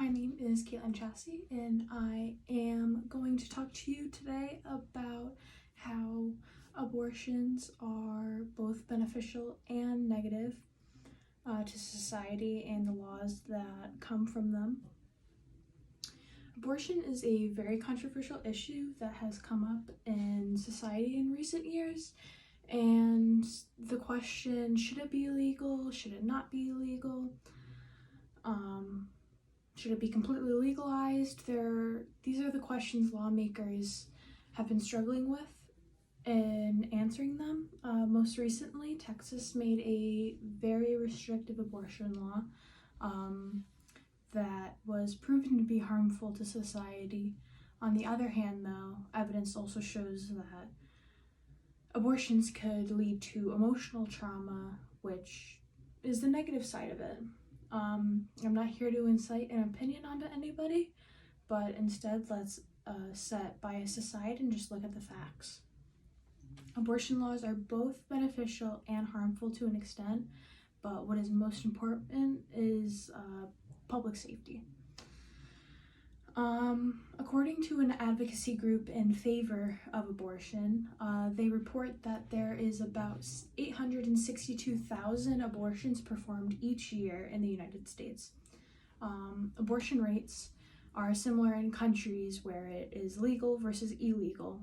My name is Caitlin Chassie, and I am going to talk to you today about how abortions are both beneficial and negative to society and the laws that come from them. Abortion is a very controversial issue that has come up in society in recent years, and the question, should it be illegal, should it not be illegal, should it be completely legalized? These are the questions lawmakers have been struggling with in answering them. Most recently, Texas made a very restrictive abortion law that was proven to be harmful to society. On the other hand, though, evidence also shows that abortions could lead to emotional trauma, which is the negative side of it. I'm not here to incite an opinion onto anybody, but instead let's set bias aside and just look at the facts. Abortion laws are both beneficial and harmful to an extent, but what is most important is public safety. According to an advocacy group in favor of abortion, they report that there is about 862,000 abortions performed each year in the United States. Abortion rates are similar in countries where it is legal versus illegal,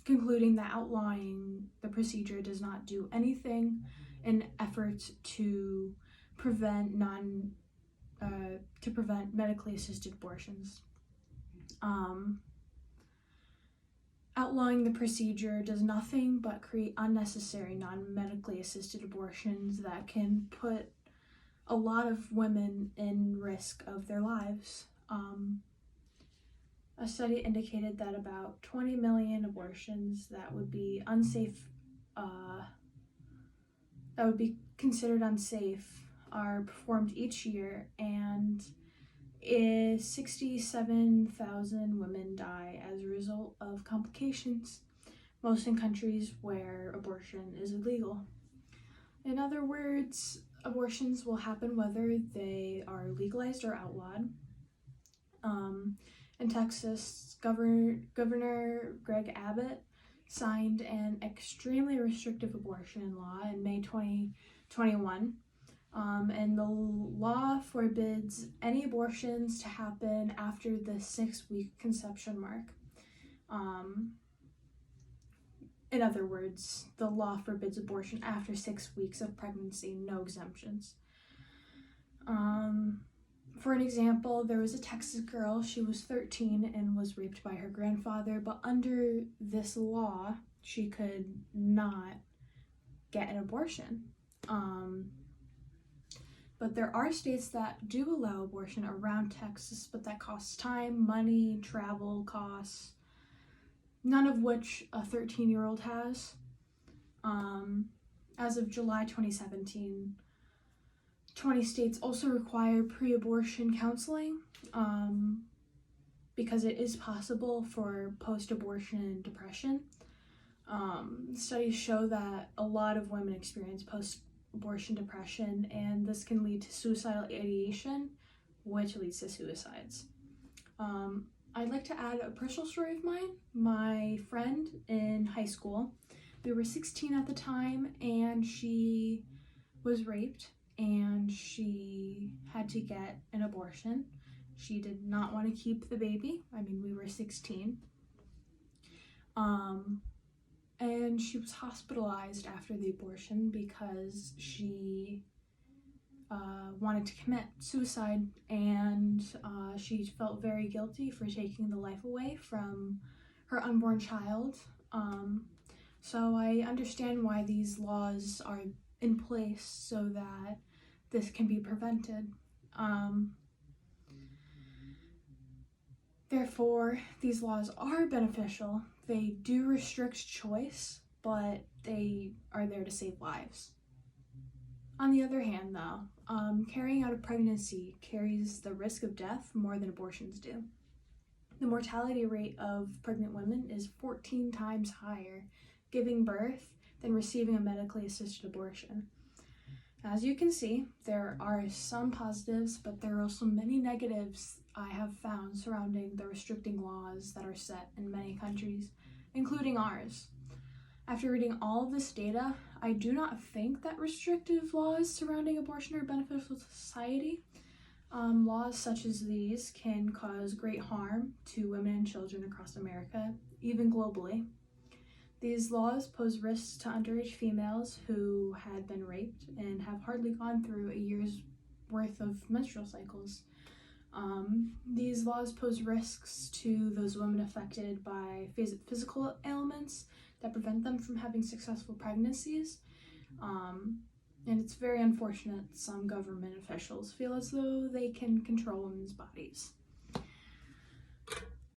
concluding that outlawing the procedure does not do anything in effort to prevent medically assisted abortions. Outlawing the procedure does nothing but create unnecessary non-medically assisted abortions that can put a lot of women in risk of their lives. A study indicated that about 20 million abortions that would be unsafe, that would be considered unsafe, are performed each year, and 67,000 women die as a result of complications, most in countries where abortion is illegal. In other words, abortions will happen whether they are legalized or outlawed. In Texas, Governor Greg Abbott signed an extremely restrictive abortion law in May 2021. And the law forbids any abortions to happen after the 6-week conception mark. In other words, the law forbids abortion after 6 weeks of pregnancy, no exemptions. For an example, there was a Texas girl, she was 13 and was raped by her grandfather, but under this law, she could not get an abortion. But there are states that do allow abortion around Texas, but that costs time, money, travel costs, none of which a 13-year-old has. As of July 2017, 20 states also require pre-abortion counseling because it is possible for post-abortion depression. Studies show that a lot of women experience post-abortion depression, and this can lead to suicidal ideation, which leads to suicides. I'd like to add a personal story of mine. My friend in high school, we were 16 at the time, and she was raped, and she had to get an abortion. She did not want to keep the baby. I mean, we were 16. And she was hospitalized after the abortion because she wanted to commit suicide, and she felt very guilty for taking the life away from her unborn child. So I understand why these laws are in place so that this can be prevented. Therefore, these laws are beneficial. They do restrict choice, but they are there to save lives. On the other hand, though, carrying out a pregnancy carries the risk of death more than abortions do. The mortality rate of pregnant women is 14 times higher giving birth than receiving a medically assisted abortion. As you can see, there are some positives, but there are also many negatives I have found surrounding the restricting laws that are set in many countries, including ours. After reading all of this data, I do not think that restrictive laws surrounding abortion are beneficial to society. Laws such as these can cause great harm to women and children across America, even globally. These laws pose risks to underage females who had been raped and have hardly gone through a year's worth of menstrual cycles. These laws pose risks to those women affected by physical ailments that prevent them from having successful pregnancies. And it's very unfortunate some government officials feel as though they can control women's bodies.